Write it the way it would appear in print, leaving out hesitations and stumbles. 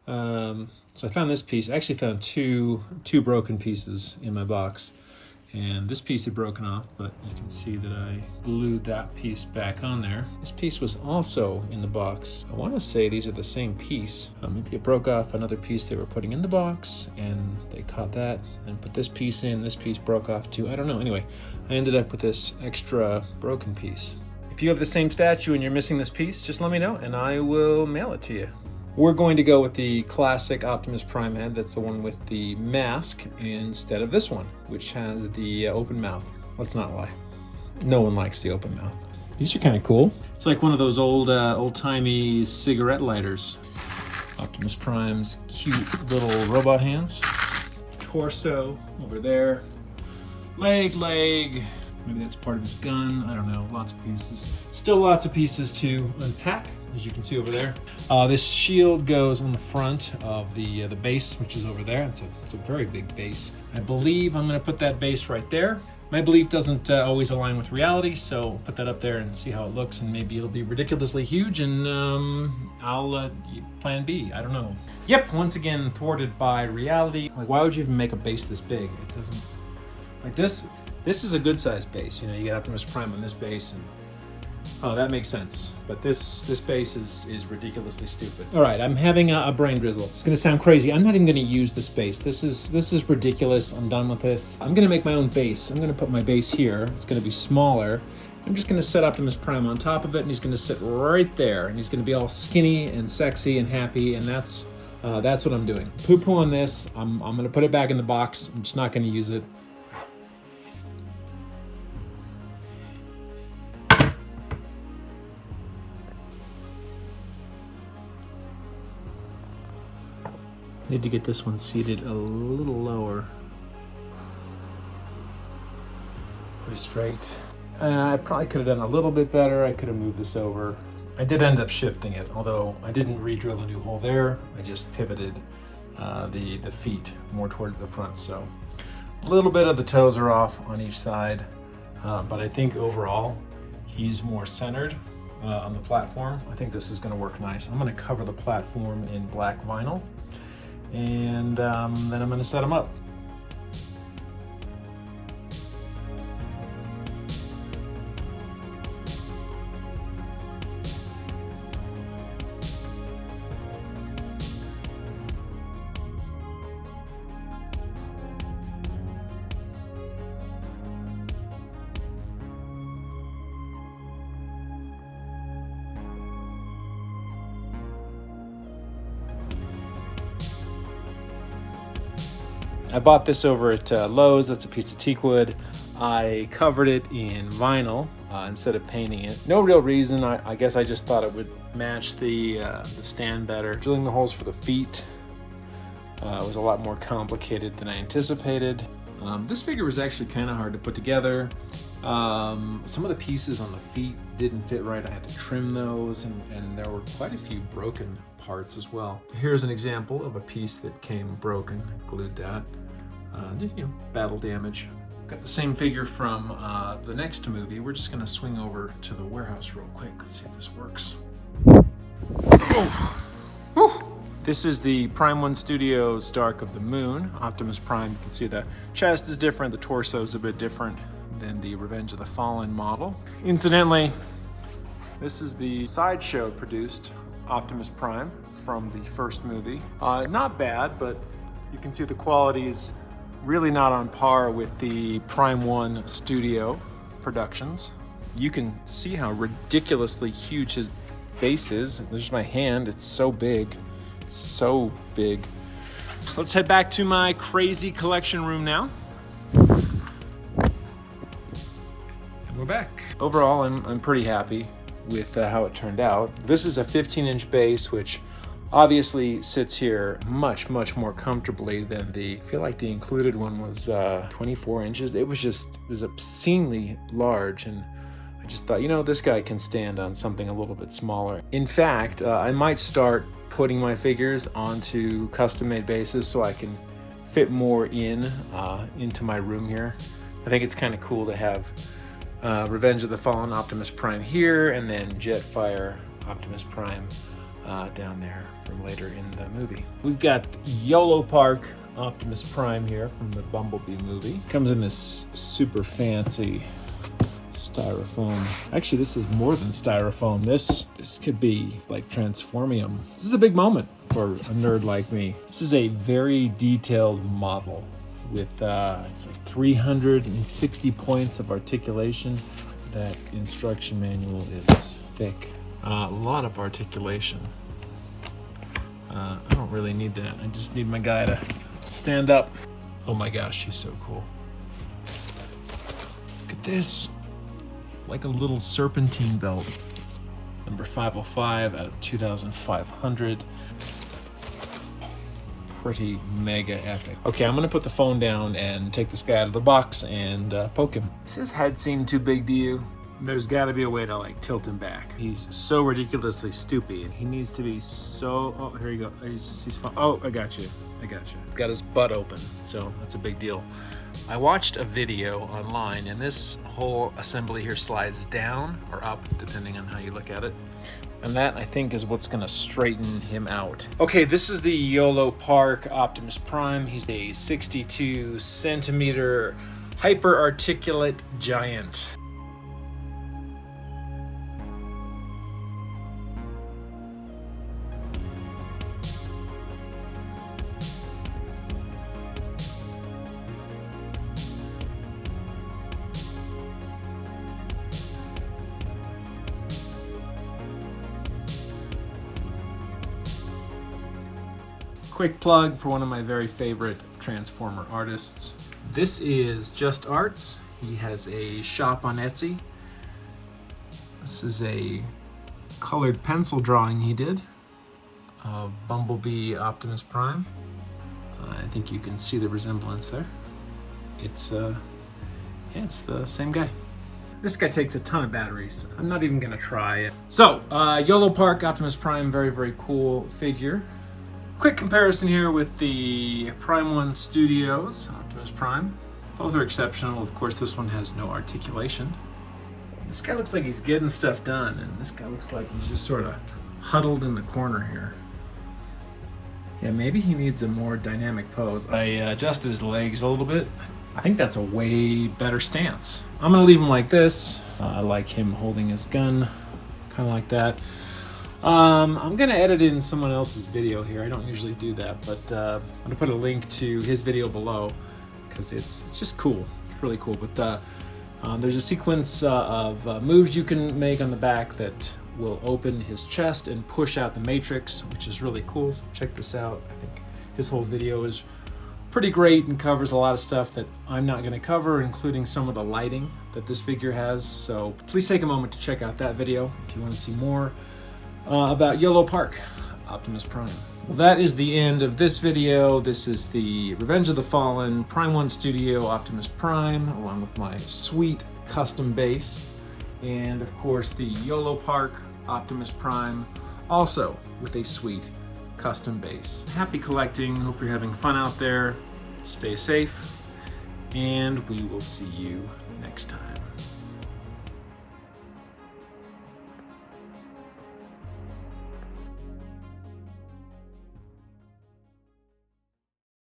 So I found this piece. I actually found two broken pieces in my box. And this piece had broken off, but you can see that I glued that piece back on there. This piece was also in the box. I want to say these are the same piece. Maybe it broke off another piece they were putting in the box, and they caught that and put this piece in. This piece broke off too. I don't know. Anyway, I ended up with this extra broken piece. If you have the same statue and you're missing this piece, just let me know and I will mail it to you. We're going to go with the classic Optimus Prime head. That's the one with the mask instead of this one, which has the open mouth. Let's not lie. No one likes the open mouth. These are kind of cool. It's like one of those old-timey cigarette lighters. Optimus Prime's cute little robot hands. Torso over there. Leg. Maybe that's part of his gun. I don't know. Lots of pieces. Still lots of pieces to unpack, as you can see over there. This shield goes on the front of the base, which is over there. It's a very big base. I believe I'm going to put that base right there. My belief doesn't always align with reality, so put that up there and see how it looks, and maybe it'll be ridiculously huge, and I'll plan B. I don't know. Yep, once again thwarted by reality. Like, why would you even make a base this big? It doesn't. Like this. This is a good sized base. You know, you get Optimus Prime on this base, and oh, that makes sense. But this base is ridiculously stupid. All right, I'm having a brain drizzle. It's gonna sound crazy. I'm not even gonna use this base. This is ridiculous. I'm done with this. I'm gonna make my own base. I'm gonna put my base here. It's gonna be smaller. I'm just gonna set Optimus Prime on top of it, and he's gonna sit right there, and he's gonna be all skinny and sexy and happy, and that's what I'm doing. Poo-poo on this. I'm gonna put it back in the box. I'm just not gonna use it. Need to get this one seated a little lower. Pretty straight. I probably could have done a little bit better. I could have moved this over. I did end up shifting it, although I didn't re-drill a new hole there. I just pivoted the feet more towards the front. So a little bit of the toes are off on each side, but I think overall he's more centered on the platform. I think this is going to work nice. I'm going to cover the platform in black vinyl. And then I'm going to set them up. I bought this over at Lowe's. That's a piece of teak wood. I covered it in vinyl instead of painting it. No real reason. I guess I just thought it would match the stand better. Drilling the holes for the feet was a lot more complicated than I anticipated. This figure was actually kind of hard to put together. Some of the pieces on the feet didn't fit right. I had to trim those, and there were quite a few broken parts as well. Here's an example of a piece that came broken. I glued that. Battle damage. Got the same figure from the next movie. We're just gonna swing over to the warehouse real quick. Let's see if this works. This is the Prime 1 Studios Dark of the Moon, Optimus Prime. You can see the chest is different, the torso is a bit different than the Revenge of the Fallen model. Incidentally, this is the Sideshow produced Optimus Prime from the first movie. Not bad, but you can see the quality is really not on par with the Prime 1 Studio productions. You can see how ridiculously huge his base is. There's my hand, it's so big. It's so big. Let's head back to my crazy collection room now. And we're back. Overall, I'm pretty happy with how it turned out. This is a 15-inch base, which obviously sits here much more comfortably than I feel like the included one was 24 inches. It was obscenely large, and I just thought, this guy can stand on something a little bit smaller. In fact, I might start putting my figures onto custom-made bases so I can fit more into my room here. I think it's kind of cool to have Revenge of the Fallen Optimus Prime here, and then Jetfire Optimus Prime down there from later in the movie. We've got YoloPark Optimus Prime here from the Bumblebee movie. Comes in this super fancy styrofoam. Actually, this is more than styrofoam. This could be like transformium. This is a big moment for a nerd like me. This is a very detailed model with it's like 360 points of articulation. That instruction manual is thick. A lot of articulation. I don't really need that. I just need my guy to stand up. Oh my gosh, he's so cool. Look at this. Like a little serpentine belt. Number 505 out of 2,500. Pretty mega epic. Okay, I'm gonna put the phone down and take this guy out of the box and poke him. Does his head seem too big to you? There's gotta be a way to like tilt him back. He's so ridiculously stupid. He needs to be so, oh, here you go. He's fine. Oh, I got you. Got his butt open, so that's a big deal. I watched a video online, and this whole assembly here slides down or up, depending on how you look at it. And that, I think, is what's gonna straighten him out. Okay, this is the YoloPark Optimus Prime. He's a 62 centimeter hyper articulate giant. Quick plug for one of my very favorite Transformer artists. This is Just Arts. He has a shop on Etsy. This is a colored pencil drawing he did of Bumblebee Optimus Prime. I think you can see the resemblance there. It's the same guy. This guy takes a ton of batteries. I'm not even gonna try it. So, YoloPark Optimus Prime, very, very cool figure. Quick comparison here with the Prime 1 Studios Optimus Prime. Both are exceptional. Of course, this one has no articulation. This guy looks like he's getting stuff done, and this guy looks like he's just sort of huddled in the corner here. Yeah, maybe he needs a more dynamic pose. I adjusted his legs a little bit. I think that's a way better stance. I'm gonna leave him like this. I like him holding his gun, kind of like that. I'm gonna edit in someone else's video here. I don't usually do that, but I'm gonna put a link to his video below because it's just cool. It's really cool. But there's a sequence of moves you can make on the back that will open his chest and push out the matrix, which is really cool. So check this out. I think his whole video is pretty great and covers a lot of stuff that I'm not gonna cover, including some of the lighting that this figure has. So please take a moment to check out that video if you want to see more about YoloPark Optimus Prime. Well, that is the end of this video. This is the Revenge of the Fallen Prime 1 Studio Optimus Prime, along with my sweet custom base, and of course the YoloPark Optimus Prime, also with a sweet custom base. Happy collecting. Hope you're having fun out there. Stay safe, and we will see you next time.